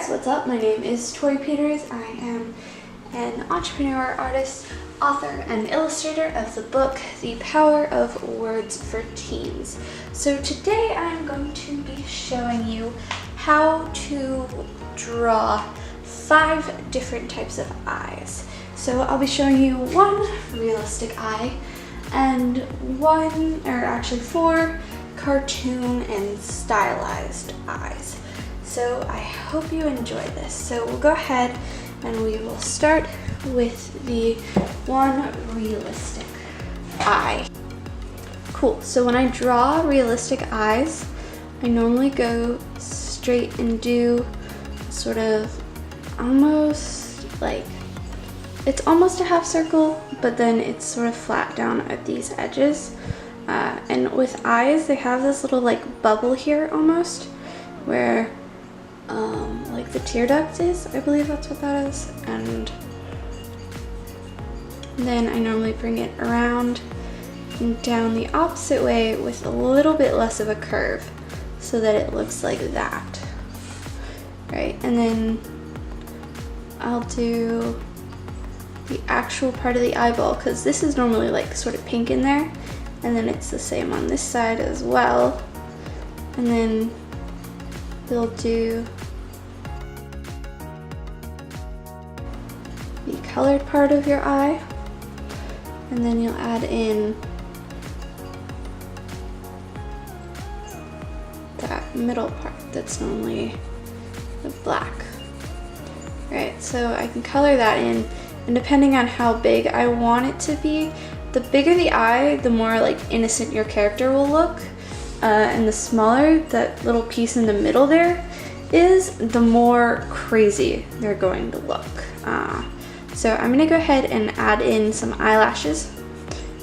guys, what's up? My name is Tori Peters. I am an entrepreneur, artist, author, and illustrator of the book, The Power of Words for Teens. So today I'm going to be showing you how to draw 5 different types of eyes. So I'll be showing you one realistic eye and 4 cartoon and stylized eyes. So I hope you enjoy this. So we'll go ahead and we will start with the one realistic eye. Cool, so when I draw realistic eyes, I normally go straight and do sort of almost like, it's almost a half circle, but then it's sort of flat down at these edges. And with eyes, they have this little like bubble here almost, where like the tear duct is, I believe that's what that is. And then I normally bring it around and down the opposite way with a little bit less of a curve so that it looks like that, right? And then I'll do the actual part of the eyeball, because this is normally like sort of pink in there, and then it's the same on this side as well. And then we'll do the colored part of your eye, and then you'll add in that middle part that's normally the black. Right, so I can color that in, and depending on how big I want it to be, the bigger the eye, the more like innocent your character will look, and the smaller that little piece in the middle there is, the more crazy they're going to look. So I'm gonna go ahead and add in some eyelashes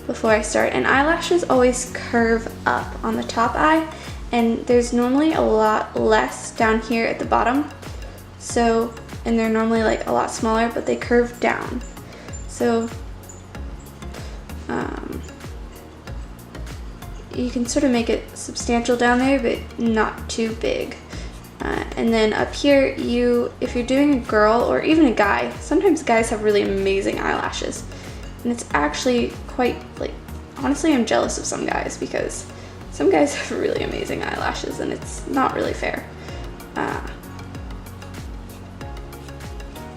before I start. And eyelashes always curve up on the top eye, and there's normally a lot less down here at the bottom. So, and they're normally like a lot smaller, but they curve down. So you can sort of make it substantial down there, but not too big. And then up here, if you're doing a girl or even a guy, sometimes guys have really amazing eyelashes. And it's actually quite, like, honestly, I'm jealous of some guys, because some guys have really amazing eyelashes and it's not really fair.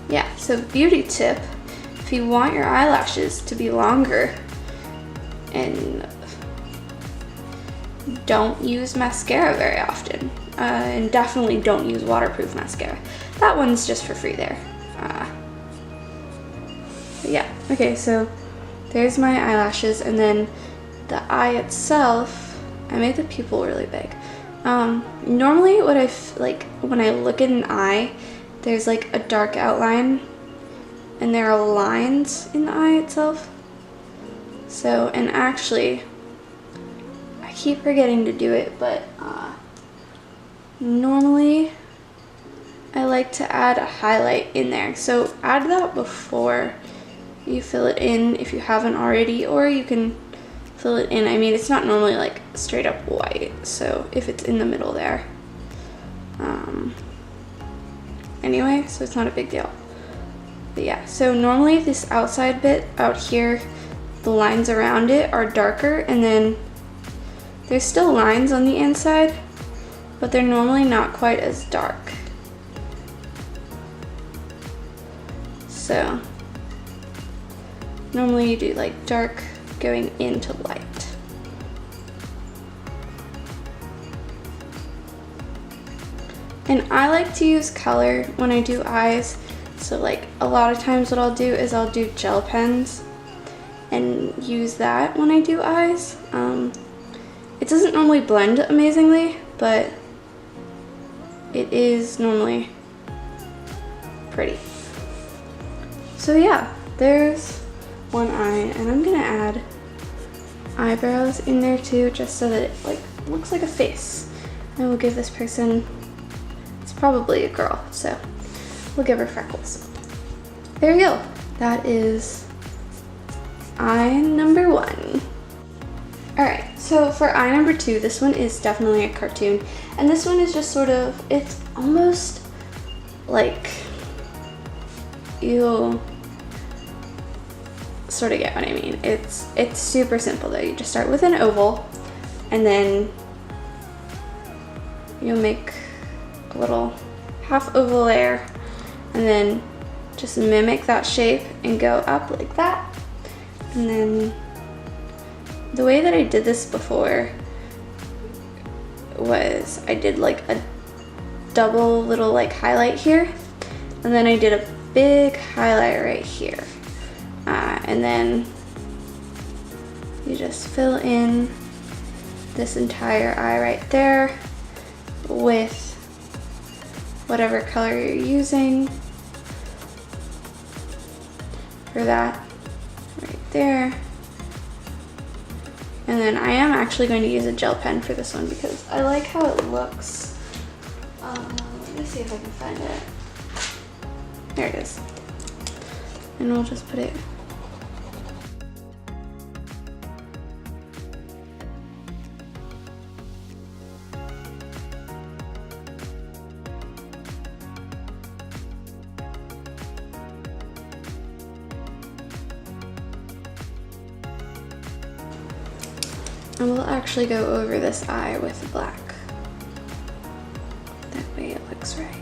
Yeah, so beauty tip, if you want your eyelashes to be longer, and don't use mascara very often, and definitely don't use waterproof mascara. That one's just for free there. But yeah, okay, so there's my eyelashes, and then the eye itself, I made the pupil really big. Normally what when I look at an eye, there's like a dark outline and there are lines in the eye itself. So, and actually, I keep forgetting to do it, but normally I like to add a highlight in there. So add that before you fill it in if you haven't already, or you can fill it in. I mean, it's not normally like straight up white, so if it's in the middle there. Anyway, so it's not a big deal. But yeah, so normally this outside bit out here, the lines around it are darker, and then there's still lines on the inside, but they're normally not quite as dark. So normally you do like dark going into light. And I like to use color when I do eyes. So like a lot of times what I'll do is I'll do gel pens and use that when I do eyes. It doesn't normally blend amazingly, but it is normally pretty. So yeah, there's one eye, and I'm gonna add eyebrows in there too, just so that it like looks like a face. And we'll give this person, it's probably a girl, so we'll give her freckles. There you go. That is eye number 1. Alright, so for eye number 2, this one is definitely a cartoon. And this one is just sort of, it's almost like, you'll sort of get what I mean. It's super simple though. You just start with an oval, and then you'll make a little half oval there, and then just mimic that shape and go up like that. And then the way that I did this before was I did like a double little like highlight here, and then I did a big highlight right here, and then you just fill in this entire eye right there with whatever color you're using for that right there. And then I am actually going to use a gel pen for this one because I like how it looks. Let me see if I can find it. There it is. And we'll just put it. And we'll actually go over this eye with black. That way it looks right.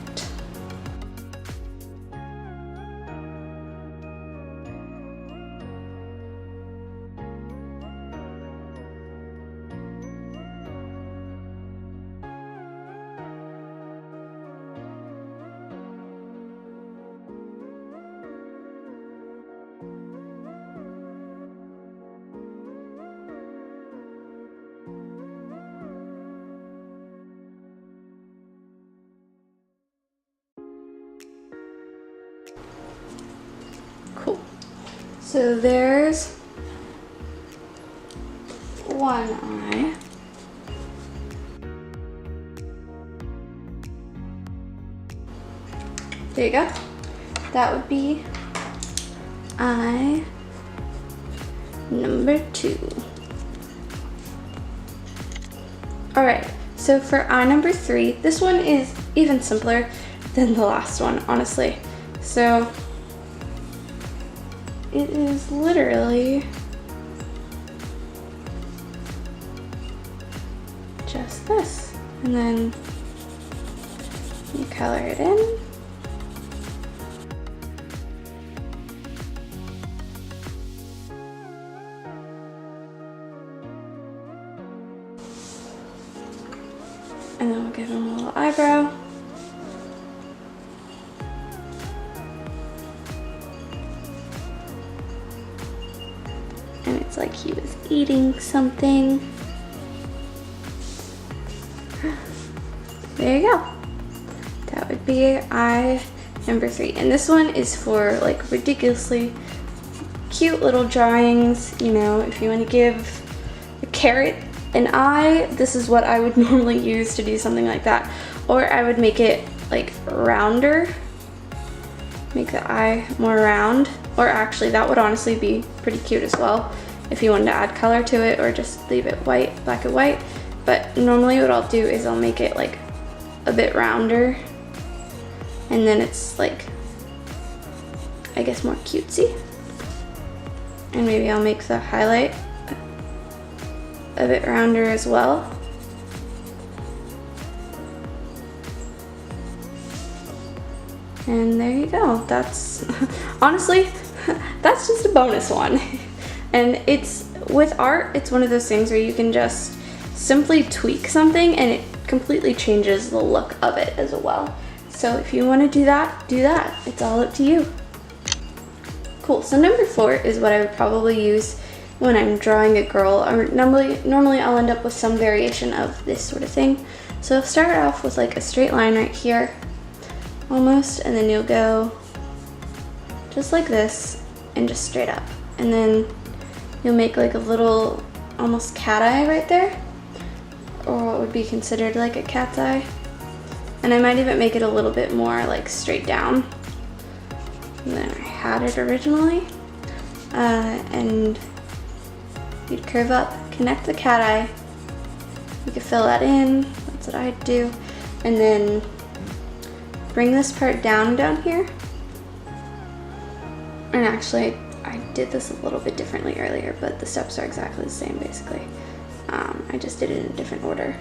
Cool. So there's one eye. There you go. That would be eye number 2. All right, so for eye number 3, this one is even simpler than the last one, honestly. So it is literally just this, and then you color it in. And then we'll give him a little eyebrow. And it's like he was eating something. There you go. That would be eye number 3. And this one is for like ridiculously cute little drawings. You know, if you want to give a carrot an eye, this is what I would normally use to do something like that. Or I would make it like rounder, make the eye more round. Or actually, that would honestly be pretty cute as well if you wanted to add color to it, or just leave it white, black and white. But normally what I'll do is I'll make it like a bit rounder, and then it's like, I guess, more cutesy. And maybe I'll make the highlight a bit rounder as well. And there you go. That's honestly, that's just a bonus one. And it's, with art, it's one of those things where you can just simply tweak something and it completely changes the look of it as well. So if you want to do that, do that. It's all up to you. Cool. So number 4 is what I would probably use when I'm drawing a girl. Or normally I'll end up with some variation of this sort of thing. So I'll start off with like a straight line right here, almost, and then you'll go just like this and just straight up. And then you'll make like a little almost cat eye right there, or what would be considered like a cat's eye. And I might even make it a little bit more like straight down than I had it originally. And you'd curve up, connect the cat eye. You could fill that in, that's what I'd do. And then bring this part down here. And actually, I did this a little bit differently earlier, but the steps are exactly the same basically. I just did it in a different order.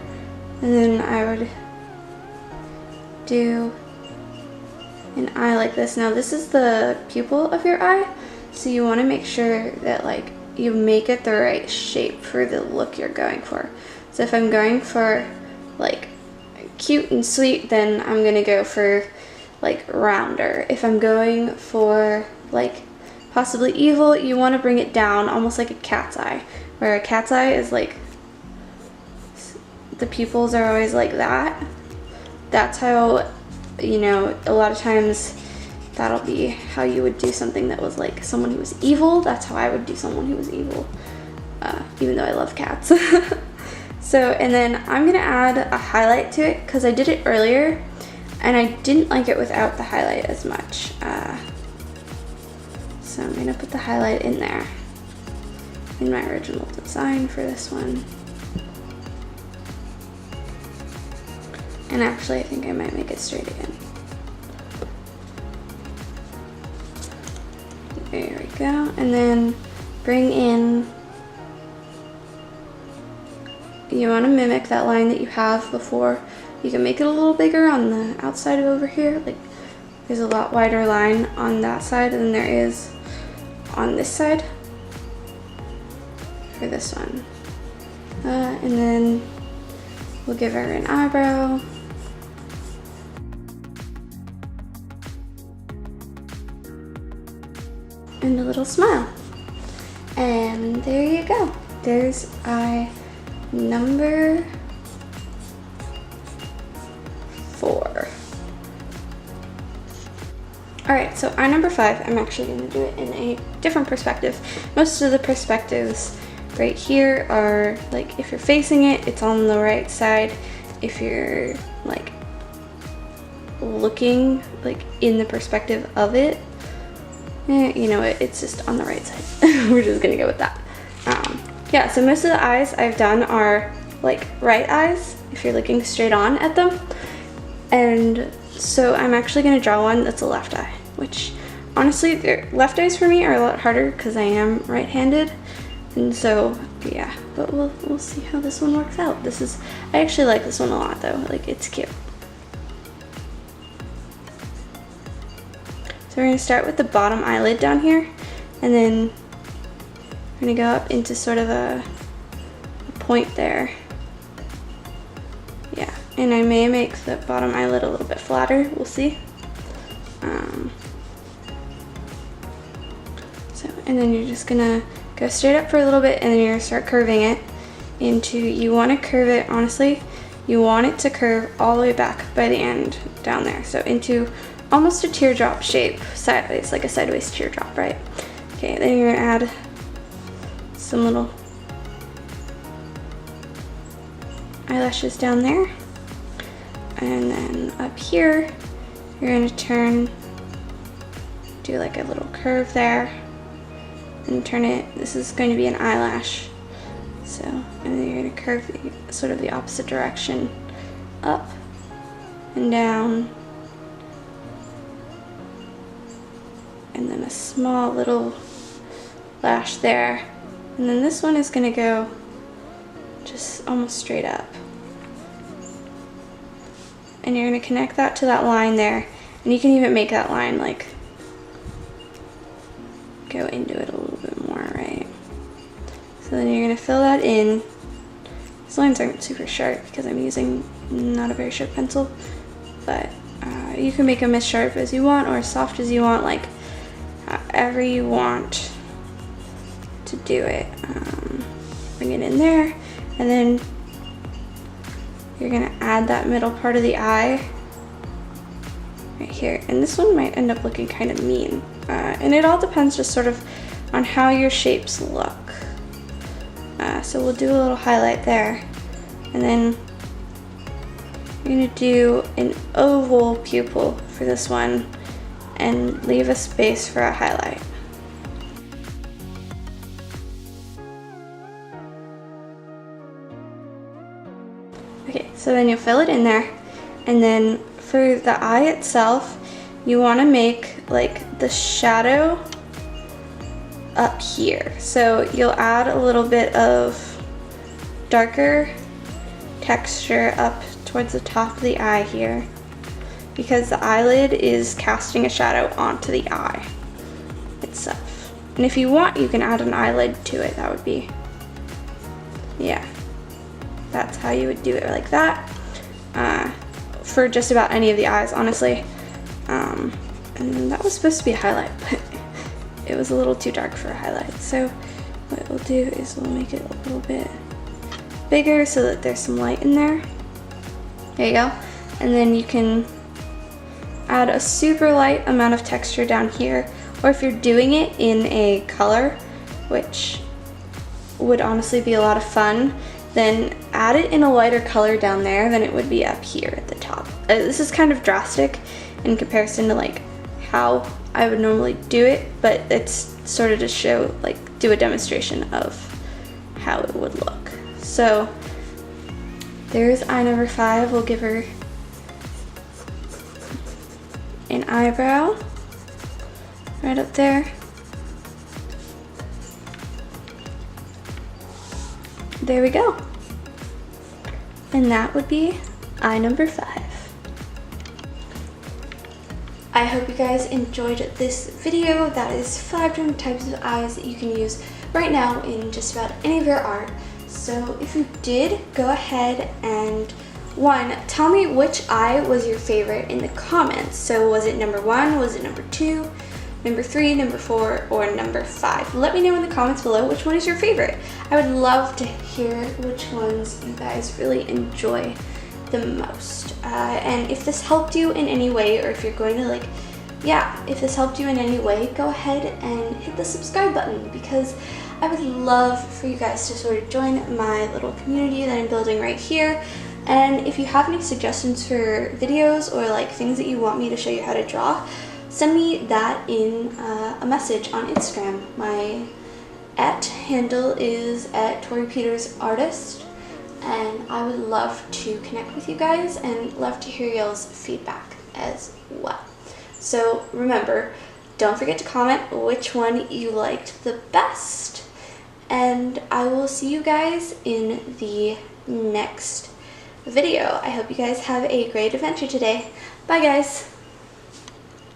And then I would do an eye like this. Now this is the pupil of your eye, so you want to make sure that like you make it the right shape for the look you're going for. So if I'm going for like cute and sweet, then I'm gonna go for like rounder. If I'm going for like possibly evil, you want to bring it down almost like a cat's eye, where a cat's eye is like the pupils are always like that. That's how, you know, a lot of times that'll be how you would do something that was like someone who was evil. That's how I would do someone who was evil, even though I love cats. So, and then I'm gonna add a highlight to it because I did it earlier and I didn't like it without the highlight as much. So I'm gonna put the highlight in there in my original design for this one. And actually, I think I might make it straight again. There we go. And then bring in, you want to mimic that line that you have before. You can make it a little bigger on the outside of over here. Like there's a lot wider line on that side than there is on this side for this one. And then we'll give her an eyebrow. And a little smile. And there you go. There's eye number 4. Alright, so eye number 5, I'm actually going to do it in a different perspective. Most of the perspectives right here are like if you're facing it, it's on the right side. If you're like looking like in the perspective of it, you know, it's just on the right side. We're just gonna go with that. Yeah, so most of the eyes I've done are like right eyes, if you're looking straight on at them. And so I'm actually gonna draw one that's a left eye, which honestly, left eyes for me are a lot harder because I am right-handed. And so, yeah, but we'll see how this one works out. I actually like this one a lot though, like it's cute. So we're going to start with the bottom eyelid down here, and then we're going to go up into sort of a point there. Yeah, and I may make the bottom eyelid a little bit flatter, we'll see. And then you're just going to go straight up for a little bit, and then you're going to start curving it into, you want to curve it, honestly, you want it to curve all the way back by the end down there. So into almost a teardrop shape, sideways, like a sideways teardrop, right? Okay, then you're gonna add some little eyelashes down there. And then up here, you're gonna do like a little curve there and turn it, this is going to be an eyelash. So, and then you're gonna curve sort of the opposite direction, up and down. And then a small little lash there. And then this one is gonna go just almost straight up. And you're gonna connect that to that line there. And you can even make that line like go into it a little bit more, right? So then you're gonna fill that in. These lines aren't super sharp because I'm using not a very sharp pencil, but you can make them as sharp as you want or as soft as you want, like however you want to do it. Bring it in there, and then you're gonna add that middle part of the eye right here. And this one might end up looking kind of mean. And it all depends just sort of on how your shapes look. So we'll do a little highlight there. And then you're gonna do an oval pupil for this one and leave a space for a highlight. Okay, so then you'll fill it in there, and then for for the eye itself, you want to make like the shadow up here. So you'll add a little bit of darker texture up towards the top of the eye here, because the eyelid is casting a shadow onto the eye itself. And if you want, you can add an eyelid to it. That would be, yeah, that's how you would do it, like that, for just about any of the eyes, honestly. And that was supposed to be a highlight, but it was a little too dark for a highlight. So what we'll do is we'll make it a little bit bigger so that there's some light in there. There you go. And then you can add a super light amount of texture down here, or if you're doing it in a color, which would honestly be a lot of fun, then add it in a lighter color down there than it would be up here at the top. This is kind of drastic in comparison to like how I would normally do it, but it's sort of to show, like, do a demonstration of how it would look. So there's eye number 5. We'll give her an eyebrow right up there. There we go. And that would be eye number 5. I hope you guys enjoyed this video. That is 5 different types of eyes that you can use right now in just about any of your art. So if you did, go ahead and tell me which eye was your favorite in the comments. So was it number 1, was it number 2, number 3, number 4, or number 5? Let me know in the comments below which one is your favorite. I would love to hear which ones you guys really enjoy the most. And if this helped you in any way, or if you're going to if this helped you in any way, go ahead and hit the subscribe button, because I would love for you guys to sort of join my little community that I'm building right here. And if you have any suggestions for videos or like things that you want me to show you how to draw, send me that in a message on Instagram. My handle is @ToriPetersArtist. And I would love to connect with you guys and love to hear y'all's feedback as well. So remember, don't forget to comment which one you liked the best. And I will see you guys in the next video. I hope you guys have a great adventure today. Bye guys!